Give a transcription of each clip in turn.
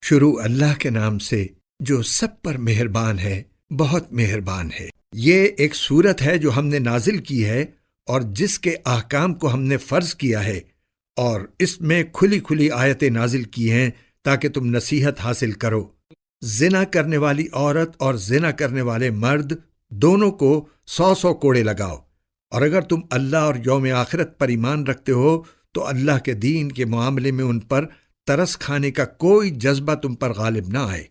شروع اللہ کے نام سے جو سب پر مہربان ہے، بہت مہربان ہے۔ یہ ایک سورت ہے جو ہم نے نازل کی ہے اور جس کے احکام کو ہم نے فرض کیا ہے، اور اس میں کھلی کھلی آیتیں نازل کی ہیں تاکہ تم نصیحت حاصل کرو۔ زنا کرنے والی عورت اور زنا کرنے والے مرد دونوں کو 100 کوڑے لگاؤ، اور اگر تم اللہ اور یوم آخرت پر ایمان رکھتے ہو تو اللہ کے دین کے معاملے میں ان پر ترس کھانے کا کوئی جذبہ تم پر غالب نہ آئے۔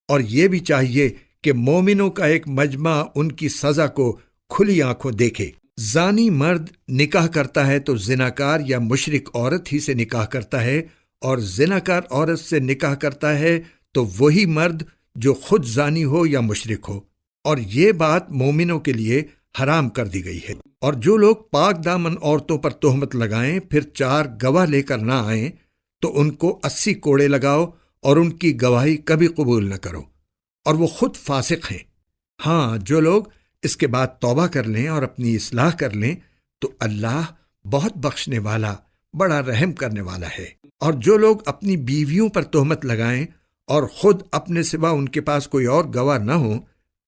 اور یہ بھی چاہیے کہ مومنوں کا ایک مجمع ان کی سزا کو کھلی آنکھوں دیکھے۔ زانی مرد نکاح کرتا ہے تو زناکار یا مشرک عورت ہی سے نکاح کرتا ہے، اور زناکار عورت سے نکاح کرتا ہے تو وہی مرد جو خود زانی ہو یا مشرک ہو، اور یہ بات مومنوں کے لیے حرام کر دی گئی ہے۔ اور جو لوگ پاک دامن عورتوں پر تہمت لگائیں پھر 4 گواہ لے کر نہ آئیں تو ان کو 80 کوڑے لگاؤ، اور ان کی گواہی کبھی قبول نہ کرو، اور وہ خود فاسق ہیں۔ ہاں، جو لوگ اس کے بعد توبہ کر لیں اور اپنی اصلاح کر لیں تو اللہ بہت بخشنے والا، بڑا رحم کرنے والا ہے۔ اور جو لوگ اپنی بیویوں پر تہمت لگائیں اور خود اپنے سوا ان کے پاس کوئی اور گواہ نہ ہو،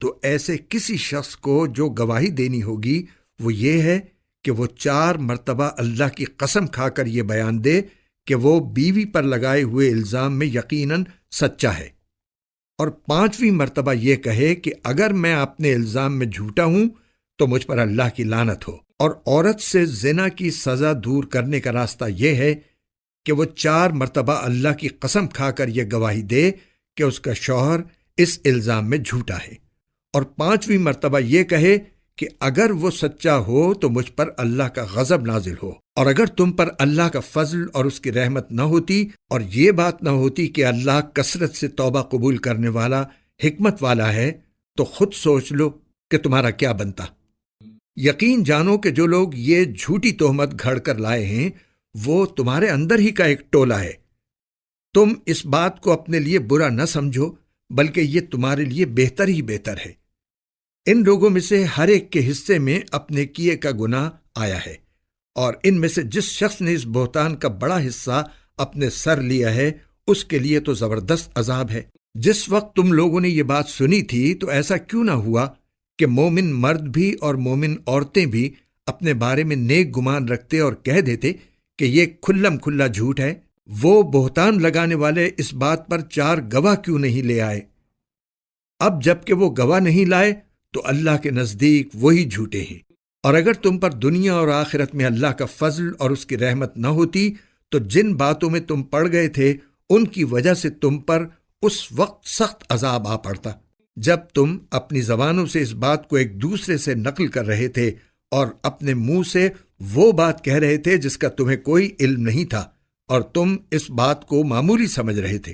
تو ایسے کسی شخص کو جو گواہی دینی ہوگی وہ یہ ہے کہ وہ 4 مرتبہ اللہ کی قسم کھا کر یہ بیان دے کہ وہ بیوی پر لگائے ہوئے الزام میں یقیناً سچا ہے، اور 5ویں مرتبہ یہ کہے کہ اگر میں اپنے الزام میں جھوٹا ہوں تو مجھ پر اللہ کی لعنت ہو۔ اور عورت سے زنا کی سزا دور کرنے کا راستہ یہ ہے کہ وہ 4 مرتبہ اللہ کی قسم کھا کر یہ گواہی دے کہ اس کا شوہر اس الزام میں جھوٹا ہے، اور 5ویں مرتبہ یہ کہے کہ اگر وہ سچا ہو تو مجھ پر اللہ کا غضب نازل ہو۔ اور اگر تم پر اللہ کا فضل اور اس کی رحمت نہ ہوتی، اور یہ بات نہ ہوتی کہ اللہ کثرت سے توبہ قبول کرنے والا، حکمت والا ہے، تو خود سوچ لو کہ تمہارا کیا بنتا۔ یقین جانو کہ جو لوگ یہ جھوٹی تہمت گھڑ کر لائے ہیں وہ تمہارے اندر ہی کا ایک ٹولہ ہے۔ تم اس بات کو اپنے لیے برا نہ سمجھو، بلکہ یہ تمہارے لیے بہتر ہی بہتر ہے۔ ان لوگوں میں سے ہر ایک کے حصے میں اپنے کیے کا گناہ آیا ہے، اور ان میں سے جس شخص نے اس بہتان کا بڑا حصہ اپنے سر لیا ہے اس کے لیے تو زبردست عذاب ہے۔ جس وقت تم لوگوں نے یہ بات سنی تھی تو ایسا کیوں نہ ہوا کہ مومن مرد بھی اور مومن عورتیں بھی اپنے بارے میں نیک گمان رکھتے اور کہہ دیتے کہ یہ کھلم کھلا جھوٹ ہے؟ وہ بہتان لگانے والے اس بات پر 4 گواہ کیوں نہیں لے آئے؟ اب جب کہ وہ گواہ نہیں لائے تو اللہ کے نزدیک وہی جھوٹے ہیں۔ اور اگر تم پر دنیا اور آخرت میں اللہ کا فضل اور اس کی رحمت نہ ہوتی تو جن باتوں میں تم پڑ گئے تھے ان کی وجہ سے تم پر اس وقت سخت عذاب آ پڑتا، جب تم اپنی زبانوں سے اس بات کو ایک دوسرے سے نقل کر رہے تھے اور اپنے منہ سے وہ بات کہہ رہے تھے جس کا تمہیں کوئی علم نہیں تھا، اور تم اس بات کو معمولی سمجھ رہے تھے،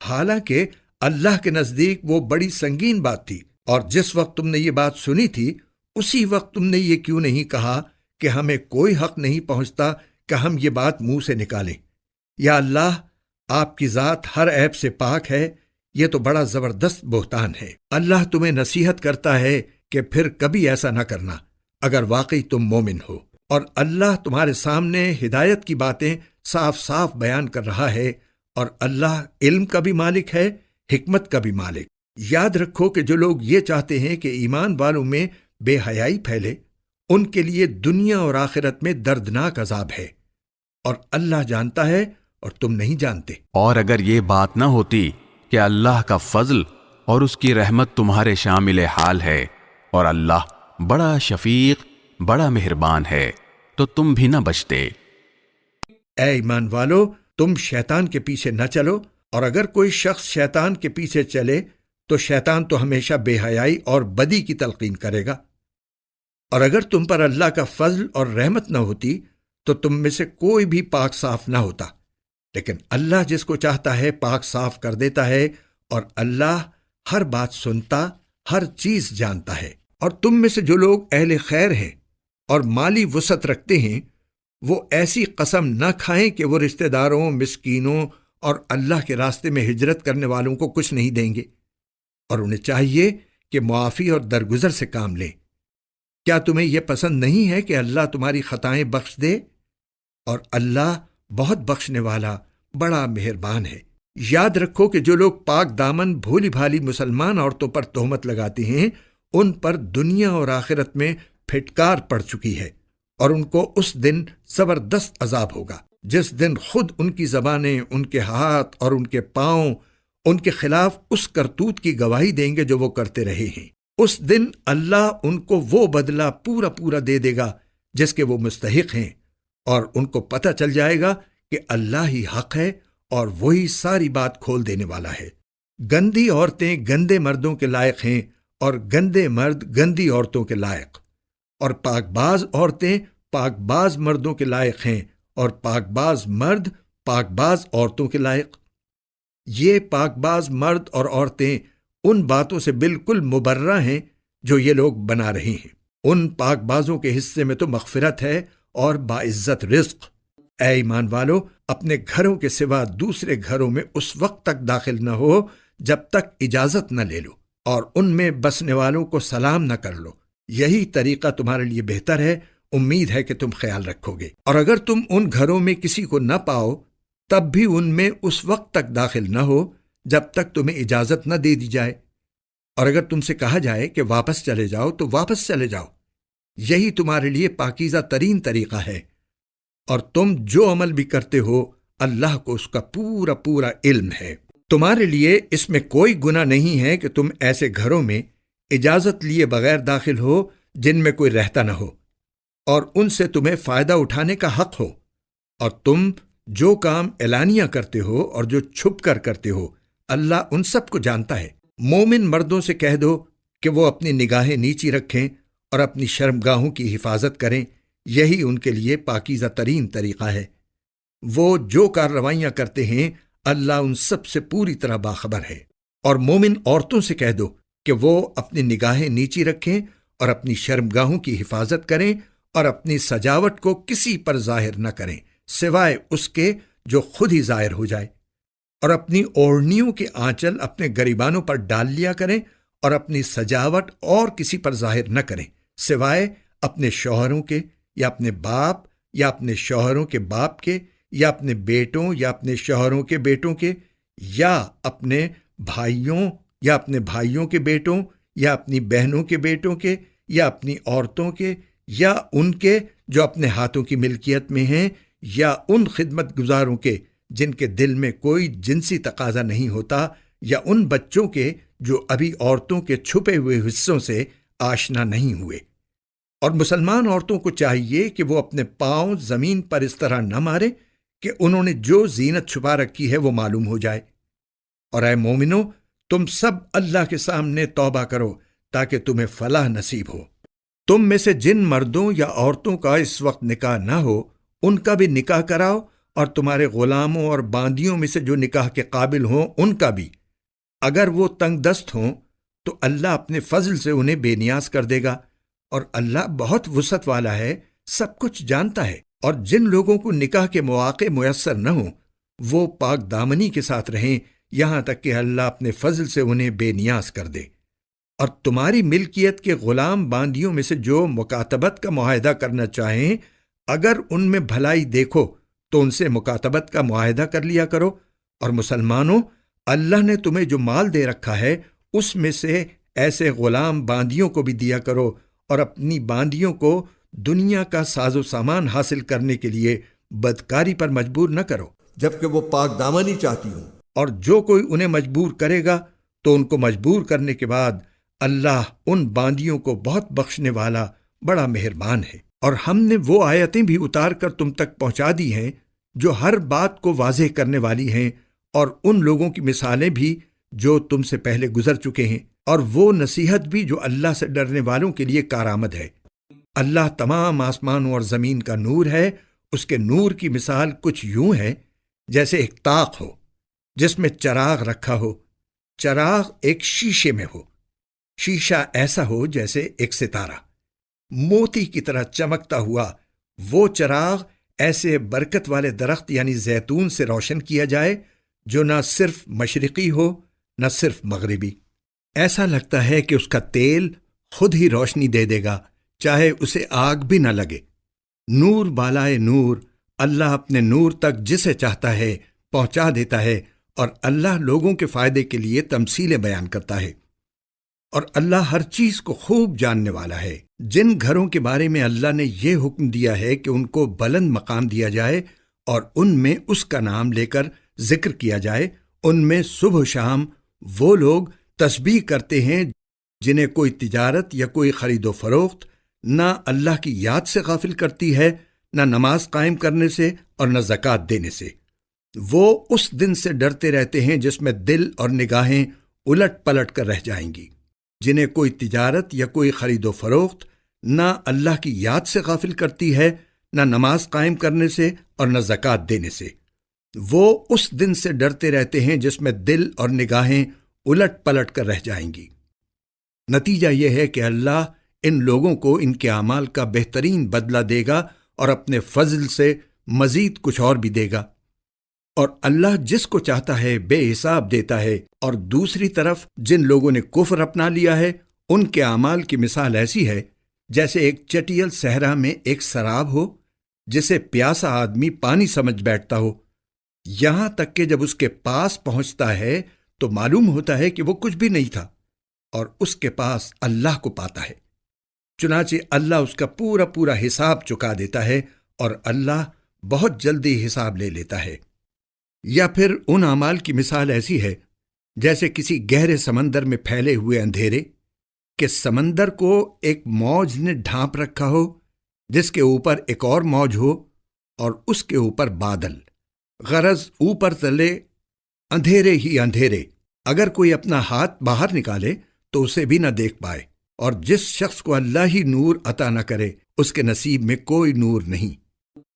حالانکہ اللہ کے نزدیک وہ بڑی سنگین بات تھی۔ اور جس وقت تم نے یہ بات سنی تھی اسی وقت تم نے یہ کیوں نہیں کہا کہ ہمیں کوئی حق نہیں پہنچتا کہ ہم یہ بات منہ سے نکالیں؟ یا اللہ، آپ کی ذات ہر عیب سے پاک ہے، یہ تو بڑا زبردست بہتان ہے۔ اللہ تمہیں نصیحت کرتا ہے کہ پھر کبھی ایسا نہ کرنا اگر واقعی تم مومن ہو۔ اور اللہ تمہارے سامنے ہدایت کی باتیں صاف صاف بیان کر رہا ہے، اور اللہ علم کا بھی مالک ہے، حکمت کا بھی مالک۔ یاد رکھو کہ جو لوگ یہ چاہتے ہیں کہ ایمان والوں میں بے حیائی پھیلے، ان کے لیے دنیا اور آخرت میں دردناک عذاب ہے، اور اللہ جانتا ہے اور تم نہیں جانتے۔ اور اگر یہ بات نہ ہوتی کہ اللہ کا فضل اور اس کی رحمت تمہارے شامل حال ہے، اور اللہ بڑا شفیق، بڑا مہربان ہے، تو تم بھی نہ بچتے۔ اے ایمان والو، تم شیطان کے پیچھے نہ چلو، اور اگر کوئی شخص شیطان کے پیچھے چلے تو شیطان تو ہمیشہ بے حیائی اور بدی کی تلقین کرے گا۔ اور اگر تم پر اللہ کا فضل اور رحمت نہ ہوتی تو تم میں سے کوئی بھی پاک صاف نہ ہوتا، لیکن اللہ جس کو چاہتا ہے پاک صاف کر دیتا ہے، اور اللہ ہر بات سنتا، ہر چیز جانتا ہے۔ اور تم میں سے جو لوگ اہل خیر ہیں اور مالی وسعت رکھتے ہیں وہ ایسی قسم نہ کھائیں کہ وہ رشتہ داروں، مسکینوں اور اللہ کے راستے میں ہجرت کرنے والوں کو کچھ نہیں دیں گے، اور انہیں چاہیے کہ معافی اور درگزر سے کام لیں۔ کیا تمہیں یہ پسند نہیں ہے کہ اللہ تمہاری خطائیں بخش دے؟ اور اللہ بہت بخشنے والا، بڑا مہربان ہے۔ یاد رکھو کہ جو لوگ پاک دامن بھولی بھالی مسلمان عورتوں پر تہمت لگاتے ہیں ان پر دنیا اور آخرت میں پھٹکار پڑ چکی ہے، اور ان کو اس دن زبردست عذاب ہوگا جس دن خود ان کی زبانیں، ان کے ہاتھ اور ان کے پاؤں ان کے خلاف اس کرتوت کی گواہی دیں گے جو وہ کرتے رہے ہیں۔ اس دن اللہ ان کو وہ بدلہ پورا پورا دے دے گا جس کے وہ مستحق ہیں، اور ان کو پتہ چل جائے گا کہ اللہ ہی حق ہے اور وہی ساری بات کھول دینے والا ہے۔ گندی عورتیں گندے مردوں کے لائق ہیں اور گندے مرد گندی عورتوں کے لائق، اور پاک باز عورتیں پاک باز مردوں کے لائق ہیں اور پاک باز مرد پاک باز عورتوں کے لائق۔ یہ پاک باز مرد اور عورتیں ان باتوں سے بالکل مبرہ ہیں جو یہ لوگ بنا رہے ہیں۔ ان پاک بازوں کے حصے میں تو مغفرت ہے اور باعزت رزق۔ اے ایمان والو، اپنے گھروں کے سوا دوسرے گھروں میں اس وقت تک داخل نہ ہو جب تک اجازت نہ لے لو، اور ان میں بسنے والوں کو سلام نہ کر لو۔ یہی طریقہ تمہارے لیے بہتر ہے، امید ہے کہ تم خیال رکھو گے۔ اور اگر تم ان گھروں میں کسی کو نہ پاؤ تب بھی ان میں اس وقت تک داخل نہ ہو جب تک تمہیں اجازت نہ دے دی جائے، اور اگر تم سے کہا جائے کہ واپس چلے جاؤ تو واپس چلے جاؤ۔ یہی تمہارے لیے پاکیزہ ترین طریقہ ہے، اور تم جو عمل بھی کرتے ہو اللہ کو اس کا پورا پورا علم ہے۔ تمہارے لیے اس میں کوئی گناہ نہیں ہے کہ تم ایسے گھروں میں اجازت لیے بغیر داخل ہو جن میں کوئی رہتا نہ ہو، اور ان سے تمہیں فائدہ اٹھانے کا حق ہو، اور تم جو کام اعلانیہ کرتے ہو اور جو چھپ کر کرتے ہو اللہ ان سب کو جانتا ہے۔ مومن مردوں سے کہہ دو کہ وہ اپنی نگاہیں نیچی رکھیں اور اپنی شرمگاہوں کی حفاظت کریں، یہی ان کے لیے پاکیزہ ترین طریقہ ہے۔ وہ جو کارروائیاں کرتے ہیں اللہ ان سب سے پوری طرح باخبر ہے۔ اور مومن عورتوں سے کہہ دو کہ وہ اپنی نگاہیں نیچی رکھیں اور اپنی شرمگاہوں کی حفاظت کریں اور اپنی سجاوٹ کو کسی پر ظاہر نہ کریں سوائے اس کے جو خود ہی ظاہر ہو جائے، اور اپنی اوڑھنیوں کے آنچل اپنے گریبانوں پر ڈال لیا کریں، اور اپنی سجاوٹ اور کسی پر ظاہر نہ کریں سوائے اپنے شوہروں کے یا اپنے باپ یا اپنے شوہروں کے باپ کے یا اپنے بیٹوں یا اپنے شوہروں کے بیٹوں کے یا اپنے بھائیوں یا اپنے بھائیوں کے بیٹوں یا اپنی بہنوں کے بیٹوں کے یا اپنی عورتوں کے یا ان کے جو اپنے ہاتھوں کی ملکیت میں ہیں یا ان خدمت گزاروں کے جن کے دل میں کوئی جنسی تقاضا نہیں ہوتا، یا ان بچوں کے جو ابھی عورتوں کے چھپے ہوئے حصوں سے آشنا نہیں ہوئے۔ اور مسلمان عورتوں کو چاہیے کہ وہ اپنے پاؤں زمین پر اس طرح نہ مارے کہ انہوں نے جو زینت چھپا رکھی ہے وہ معلوم ہو جائے۔ اور اے مومنو، تم سب اللہ کے سامنے توبہ کرو تاکہ تمہیں فلاح نصیب ہو۔ تم میں سے جن مردوں یا عورتوں کا اس وقت نکاح نہ ہو ان کا بھی نکاح کراؤ، اور تمہارے غلاموں اور باندیوں میں سے جو نکاح کے قابل ہوں ان کا بھی۔ اگر وہ تنگ دست ہوں تو اللہ اپنے فضل سے انہیں بے نیاز کر دے گا، اور اللہ بہت وسعت والا ہے، سب کچھ جانتا ہے۔ اور جن لوگوں کو نکاح کے مواقع میسر نہ ہوں وہ پاک دامنی کے ساتھ رہیں یہاں تک کہ اللہ اپنے فضل سے انہیں بے نیاز کر دے۔ اور تمہاری ملکیت کے غلام باندیوں میں سے جو مکاتبت کا معاہدہ کرنا چاہیں، اگر ان میں بھلائی دیکھو تو ان سے مکاتبت کا معاہدہ کر لیا کرو۔ اور مسلمانوں، اللہ نے تمہیں جو مال دے رکھا ہے اس میں سے ایسے غلام باندیوں کو بھی دیا کرو، اور اپنی باندیوں کو دنیا کا ساز و سامان حاصل کرنے کے لیے بدکاری پر مجبور نہ کرو جبکہ وہ پاک دامنی چاہتی ہوں۔ اور جو کوئی انہیں مجبور کرے گا تو ان کو مجبور کرنے کے بعد اللہ ان باندیوں کو بہت بخشنے والا بڑا مہربان ہے۔ اور ہم نے وہ آیتیں بھی اتار کر تم تک پہنچا دی ہیں جو ہر بات کو واضح کرنے والی ہیں، اور ان لوگوں کی مثالیں بھی جو تم سے پہلے گزر چکے ہیں، اور وہ نصیحت بھی جو اللہ سے ڈرنے والوں کے لیے کارآمد ہے۔ اللہ تمام آسمانوں اور زمین کا نور ہے۔ اس کے نور کی مثال کچھ یوں ہے جیسے ایک طاق ہو جس میں چراغ رکھا ہو۔ چراغ ایک شیشے میں ہو، شیشہ ایسا ہو جیسے ایک ستارہ موتی کی طرح چمکتا ہوا۔ وہ چراغ ایسے برکت والے درخت یعنی زیتون سے روشن کیا جائے جو نہ صرف مشرقی ہو نہ صرف مغربی۔ ایسا لگتا ہے کہ اس کا تیل خود ہی روشنی دے دے گا چاہے اسے آگ بھی نہ لگے۔ نور بالائے نور، اللہ اپنے نور تک جسے چاہتا ہے پہنچا دیتا ہے، اور اللہ لوگوں کے فائدے کے لیے تمثیلیں بیان کرتا ہے، اور اللہ ہر چیز کو خوب جاننے والا ہے۔ جن گھروں کے بارے میں اللہ نے یہ حکم دیا ہے کہ ان کو بلند مقام دیا جائے اور ان میں اس کا نام لے کر ذکر کیا جائے، ان میں صبح و شام وہ لوگ تسبیح کرتے ہیں جنہیں کوئی تجارت یا کوئی خرید و فروخت نہ اللہ کی یاد سے غافل کرتی ہے، نہ نماز قائم کرنے سے اور نہ زکوٰۃ دینے سے۔ وہ اس دن سے ڈرتے رہتے ہیں جس میں دل اور نگاہیں الٹ پلٹ کر رہ جائیں گی، جنہیں کوئی تجارت یا کوئی خرید و فروخت نہ اللہ کی یاد سے غافل کرتی ہے، نہ نماز قائم کرنے سے اور نہ زکوٰۃ دینے سے۔ وہ اس دن سے ڈرتے رہتے ہیں جس میں دل اور نگاہیں الٹ پلٹ کر رہ جائیں گی۔ نتیجہ یہ ہے کہ اللہ ان لوگوں کو ان کے اعمال کا بہترین بدلہ دے گا اور اپنے فضل سے مزید کچھ اور بھی دے گا، اور اللہ جس کو چاہتا ہے بے حساب دیتا ہے۔ اور دوسری طرف جن لوگوں نے کفر اپنا لیا ہے، ان کے اعمال کی مثال ایسی ہے جیسے ایک چٹیل صحرا میں ایک سراب ہو جسے پیاسا آدمی پانی سمجھ بیٹھتا ہو، یہاں تک کہ جب اس کے پاس پہنچتا ہے تو معلوم ہوتا ہے کہ وہ کچھ بھی نہیں تھا، اور اس کے پاس اللہ کو پاتا ہے۔ چنانچہ اللہ اس کا پورا حساب چکا دیتا ہے، اور اللہ بہت جلدی حساب لے لیتا ہے۔ یا پھر ان اعمال کی مثال ایسی ہے جیسے کسی گہرے سمندر میں پھیلے ہوئے اندھیرے، کہ سمندر کو ایک موج نے ڈھانپ رکھا ہو جس کے اوپر ایک اور موج ہو اور اس کے اوپر بادل، غرض اوپر تلے اندھیرے ہی اندھیرے، اگر کوئی اپنا ہاتھ باہر نکالے تو اسے بھی نہ دیکھ پائے، اور جس شخص کو اللہ ہی نور عطا نہ کرے اس کے نصیب میں کوئی نور نہیں۔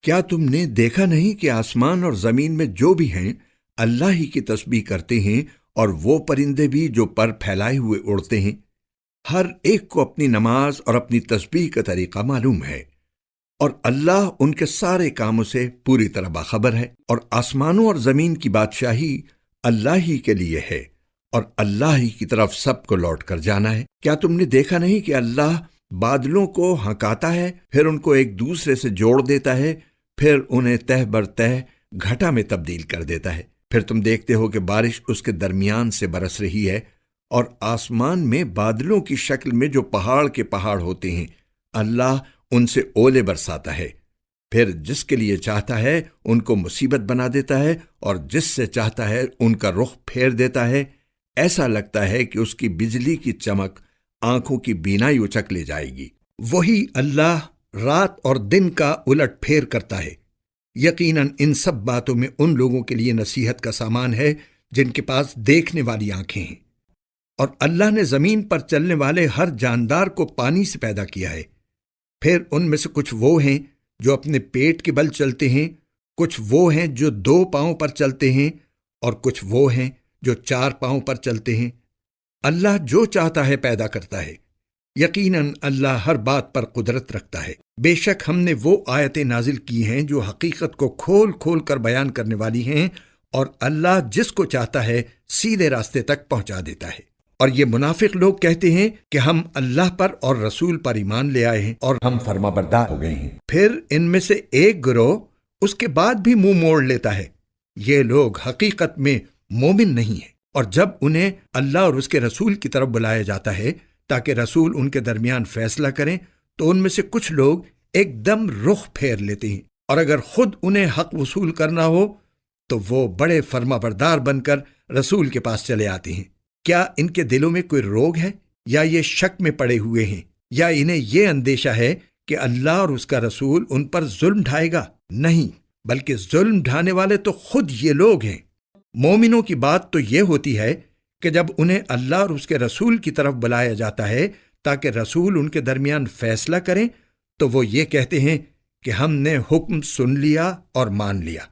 کیا تم نے دیکھا نہیں کہ آسمان اور زمین میں جو بھی ہیں اللہ ہی کی تسبیح کرتے ہیں، اور وہ پرندے بھی جو پر پھیلائے ہوئے اڑتے ہیں؟ ہر ایک کو اپنی نماز اور اپنی تسبیح کا طریقہ معلوم ہے، اور اللہ ان کے سارے کاموں سے پوری طرح باخبر ہے۔ اور آسمانوں اور زمین کی بادشاہی اللہ ہی کے لیے ہے، اور اللہ ہی کی طرف سب کو لوٹ کر جانا ہے۔ کیا تم نے دیکھا نہیں کہ اللہ بادلوں کو ہنکاتا ہے، پھر ان کو ایک دوسرے سے جوڑ دیتا ہے، پھر انہیں تہ بر تہ گھٹا میں تبدیل کر دیتا ہے، پھر تم دیکھتے ہو کہ بارش اس کے درمیان سے برس رہی ہے، اور آسمان میں بادلوں کی شکل میں جو پہاڑ کے پہاڑ ہوتے ہیں اللہ ان سے اولے برساتا ہے، پھر جس کے لیے چاہتا ہے ان کو مصیبت بنا دیتا ہے، اور جس سے چاہتا ہے ان کا رخ پھیر دیتا ہے۔ ایسا لگتا ہے کہ اس کی بجلی کی چمک آنکھوں کی بینائی اچک لے جائے گی۔ وہی اللہ رات اور دن کا الٹ پھیر کرتا ہے۔ یقیناً ان سب باتوں میں ان لوگوں کے لیے نصیحت کا سامان ہے جن کے پاس دیکھنے والی آنکھیں ہیں۔ اور اللہ نے زمین پر چلنے والے ہر جاندار کو پانی سے پیدا کیا ہے، پھر ان میں سے کچھ وہ ہیں جو اپنے پیٹ کے بل چلتے ہیں، کچھ وہ ہیں جو 2 پاؤں پر چلتے ہیں، اور کچھ وہ ہیں جو 4 پاؤں پر چلتے ہیں۔ اللہ جو چاہتا ہے پیدا کرتا ہے۔ یقیناً اللہ ہر بات پر قدرت رکھتا ہے۔ بے شک ہم نے وہ آیتیں نازل کی ہیں جو حقیقت کو کھول کھول کر بیان کرنے والی ہیں، اور اللہ جس کو چاہتا ہے سیدھے راستے تک پہنچا دیتا ہے۔ اور یہ منافق لوگ کہتے ہیں کہ ہم اللہ پر اور رسول پر ایمان لے آئے ہیں اور ہم فرما بردار ہو گئے ہیں، پھر ان میں سے ایک گروہ اس کے بعد بھی منہ موڑ لیتا ہے۔ یہ لوگ حقیقت میں مومن نہیں ہیں، اور جب انہیں اللہ اور اس کے رسول کی طرف بلایا جاتا ہے تاکہ رسول ان کے درمیان فیصلہ کریں تو ان میں سے کچھ لوگ ایک دم رخ پھیر لیتے ہیں، اور اگر خود انہیں حق وصول کرنا ہو تو وہ بڑے فرما بردار بن کر رسول کے پاس چلے آتے ہیں۔ کیا ان کے دلوں میں کوئی روگ ہے، یا یہ شک میں پڑے ہوئے ہیں، یا انہیں یہ اندیشہ ہے کہ اللہ اور اس کا رسول ان پر ظلم ڈھائے گا؟ نہیں، بلکہ ظلم ڈھانے والے تو خود یہ لوگ ہیں۔ مومنوں کی بات تو یہ ہوتی ہے کہ جب انہیں اللہ اور اس کے رسول کی طرف بلایا جاتا ہے تاکہ رسول ان کے درمیان فیصلہ کریں تو وہ یہ کہتے ہیں کہ ہم نے حکم سن لیا اور مان لیا۔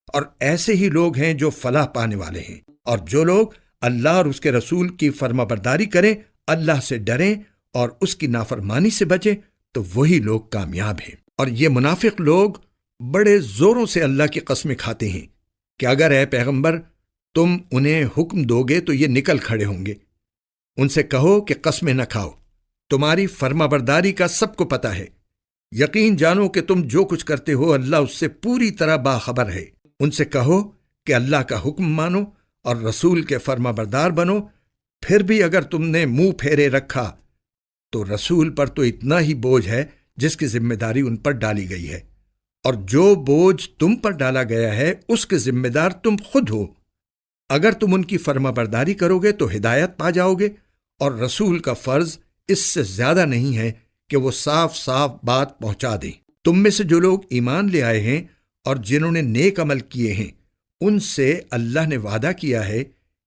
اور ایسے ہی لوگ ہیں جو فلاح پانے والے ہیں، اور جو لوگ اللہ اور اس کے رسول کی فرما برداری کریں، اللہ سے ڈریں اور اس کی نافرمانی سے بچیں، تو وہی لوگ کامیاب ہیں۔ اور یہ منافق لوگ بڑے زوروں سے اللہ کی قسمیں کھاتے ہیں کہ اگر اے پیغمبر تم انہیں حکم دو گے تو یہ نکل کھڑے ہوں گے۔ ان سے کہو کہ قسمیں نہ کھاؤ، تمہاری فرما برداری کا سب کو پتہ ہے۔ یقین جانو کہ تم جو کچھ کرتے ہو اللہ اس سے پوری طرح باخبر ہے۔ ان سے کہو کہ اللہ کا حکم مانو اور رسول کے فرما بردار بنو۔ پھر بھی اگر تم نے منہ پھیرے رکھا تو رسول پر تو اتنا ہی بوجھ ہے جس کی ذمہ داری ان پر ڈالی گئی ہے، اور جو بوجھ تم پر ڈالا گیا ہے اس کے ذمہ دار تم خود ہو۔ اگر تم ان کی فرما برداری کرو گے تو ہدایت پا جاؤ گے، اور رسول کا فرض اس سے زیادہ نہیں ہے کہ وہ صاف صاف بات پہنچا دیں۔ تم میں سے جو لوگ ایمان لے آئے ہیں اور جنہوں نے نیک عمل کیے ہیں، ان سے اللہ نے وعدہ کیا ہے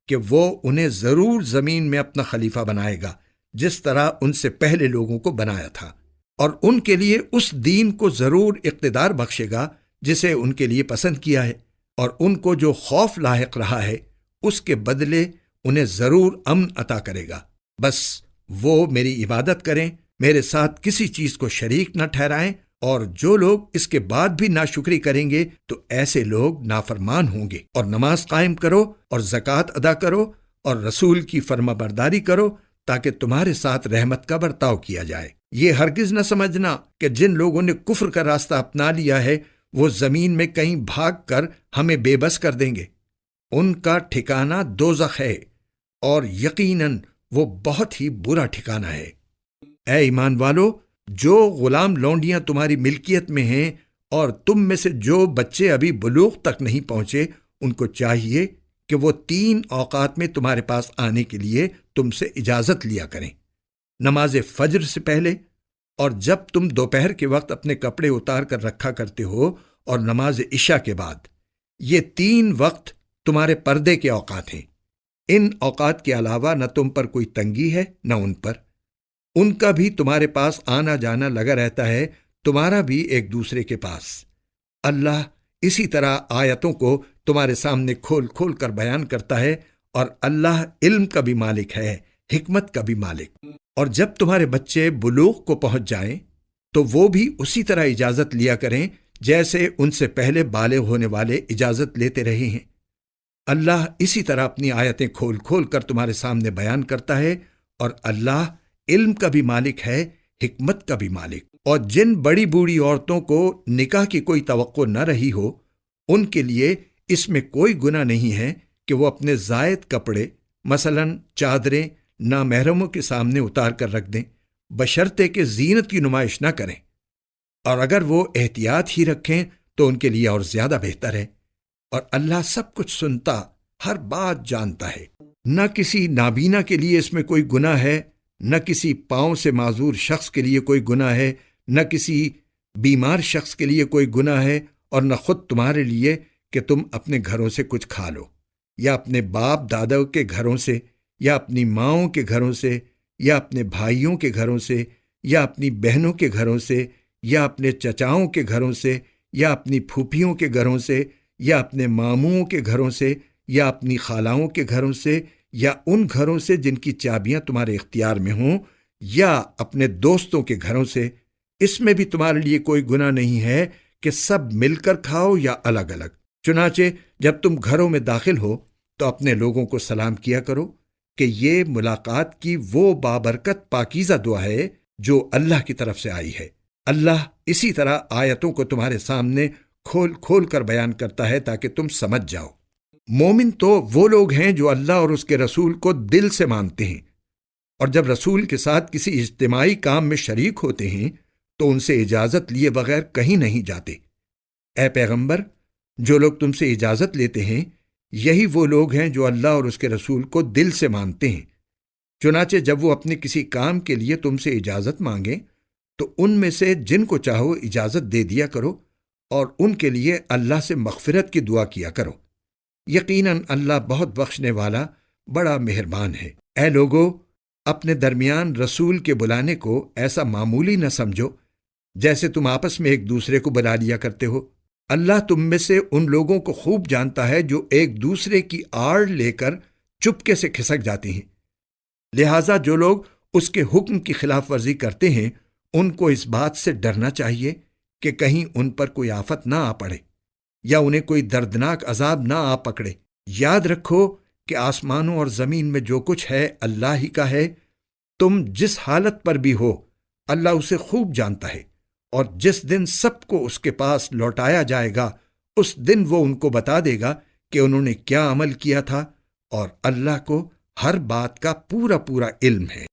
کہ وہ انہیں ضرور زمین میں اپنا خلیفہ بنائے گا، جس طرح ان سے پہلے لوگوں کو بنایا تھا، اور ان کے لیے اس دین کو ضرور اقتدار بخشے گا جسے ان کے لیے پسند کیا ہے، اور ان کو جو خوف لاحق رہا ہے اس کے بدلے انہیں ضرور امن عطا کرے گا۔ بس وہ میری عبادت کریں، میرے ساتھ کسی چیز کو شریک نہ ٹھہرائیں، اور جو لوگ اس کے بعد بھی ناشکری کریں گے تو ایسے لوگ نافرمان ہوں گے۔ اور نماز قائم کرو اور زکوٰۃ ادا کرو اور رسول کی فرما برداری کرو تاکہ تمہارے ساتھ رحمت کا برتاؤ کیا جائے۔ یہ ہرگز نہ سمجھنا کہ جن لوگوں نے کفر کا راستہ اپنا لیا ہے وہ زمین میں کہیں بھاگ کر ہمیں بے بس کر دیں گے۔ ان کا ٹھکانہ دوزخ ہے، اور یقیناً وہ بہت ہی برا ٹھکانہ ہے۔ اے ایمان والو، جو غلام لونڈیاں تمہاری ملکیت میں ہیں اور تم میں سے جو بچے ابھی بلوغ تک نہیں پہنچے، ان کو چاہیے کہ وہ 3 اوقات میں تمہارے پاس آنے کے لیے تم سے اجازت لیا کریں، نماز فجر سے پہلے، اور جب تم دوپہر کے وقت اپنے کپڑے اتار کر رکھا کرتے ہو، اور نماز عشاء کے بعد۔ یہ 3 وقت تمہارے پردے کے اوقات ہیں۔ ان اوقات کے علاوہ نہ تم پر کوئی تنگی ہے نہ ان پر۔ ان کا بھی تمہارے پاس آنا جانا لگا رہتا ہے، تمہارا بھی ایک دوسرے کے پاس۔ اللہ اسی طرح آیتوں کو تمہارے سامنے کھول کھول کر بیان کرتا ہے، اور اللہ علم کا بھی مالک ہے، حکمت کا بھی مالک۔ اور جب تمہارے بچے بلوغ کو پہنچ جائیں تو وہ بھی اسی طرح اجازت لیا کریں جیسے ان سے پہلے بالغ ہونے والے اجازت لیتے رہے ہیں۔ اللہ اسی طرح اپنی آیتیں کھول کھول کر تمہارے سامنے بیان کرتا ہے، اور اللہ علم کا بھی مالک ہے، حکمت کا بھی مالک۔ اور جن بڑی بوڑھی عورتوں کو نکاح کی کوئی توقع نہ رہی ہو، ان کے لیے اس میں کوئی گناہ نہیں ہے کہ وہ اپنے زائد کپڑے مثلاً چادریں نامحرموں کے سامنے اتار کر رکھ دیں، بشرطے کہ زینت کی نمائش نہ کریں، اور اگر وہ احتیاط ہی رکھیں تو ان کے لیے اور زیادہ بہتر ہے۔ اور اللہ سب کچھ سنتا، ہر بات جانتا ہے۔ نہ کسی نابینا کے لیے اس میں کوئی گناہ ہے، نہ کسی پاؤں سے معذور شخص کے لیے کوئی گناہ ہے، نہ کسی بیمار شخص کے لیے کوئی گناہ ہے، اور نہ خود تمہارے لیے کہ تم اپنے گھروں سے کچھ کھا لو، یا اپنے باپ دادا کے گھروں سے، یا اپنی ماؤں کے گھروں سے، یا اپنے بھائیوں کے گھروں سے، یا اپنی بہنوں کے گھروں سے، یا اپنے چچاؤں کے گھروں سے، یا اپنی پھوپھیوں کے گھروں سے، یا اپنے ماموں کے گھروں سے، یا اپنی خالاؤں کے گھروں سے، یا ان گھروں سے جن کی چابیاں تمہارے اختیار میں ہوں، یا اپنے دوستوں کے گھروں سے۔ اس میں بھی تمہارے لیے کوئی گناہ نہیں ہے کہ سب مل کر کھاؤ یا الگ الگ۔ چنانچہ جب تم گھروں میں داخل ہو تو اپنے لوگوں کو سلام کیا کرو کہ یہ ملاقات کی وہ بابرکت پاکیزہ دعا ہے جو اللہ کی طرف سے آئی ہے۔ اللہ اسی طرح آیتوں کو تمہارے سامنے کھول کھول کر بیان کرتا ہے تاکہ تم سمجھ جاؤ۔ مومن تو وہ لوگ ہیں جو اللہ اور اس کے رسول کو دل سے مانتے ہیں، اور جب رسول کے ساتھ کسی اجتماعی کام میں شریک ہوتے ہیں تو ان سے اجازت لیے بغیر کہیں نہیں جاتے۔ اے پیغمبر، جو لوگ تم سے اجازت لیتے ہیں یہی وہ لوگ ہیں جو اللہ اور اس کے رسول کو دل سے مانتے ہیں۔ چنانچہ جب وہ اپنے کسی کام کے لیے تم سے اجازت مانگیں تو ان میں سے جن کو چاہو اجازت دے دیا کرو، اور ان کے لیے اللہ سے مغفرت کی دعا کیا کرو۔ یقیناً اللہ بہت بخشنے والا، بڑا مہربان ہے۔ اے لوگو، اپنے درمیان رسول کے بلانے کو ایسا معمولی نہ سمجھو جیسے تم آپس میں ایک دوسرے کو بلا لیا کرتے ہو۔ اللہ تم میں سے ان لوگوں کو خوب جانتا ہے جو ایک دوسرے کی آڑ لے کر چپکے سے کھسک جاتے ہیں۔ لہٰذا جو لوگ اس کے حکم کی خلاف ورزی کرتے ہیں ان کو اس بات سے ڈرنا چاہیے کہ کہیں ان پر کوئی آفت نہ آ پڑے یا انہیں کوئی دردناک عذاب نہ آ پکڑے۔ یاد رکھو کہ آسمانوں اور زمین میں جو کچھ ہے اللہ ہی کا ہے۔ تم جس حالت پر بھی ہو اللہ اسے خوب جانتا ہے، اور جس دن سب کو اس کے پاس لوٹایا جائے گا اس دن وہ ان کو بتا دے گا کہ انہوں نے کیا عمل کیا تھا اور اللہ کو ہر بات کا پورا پورا علم ہے۔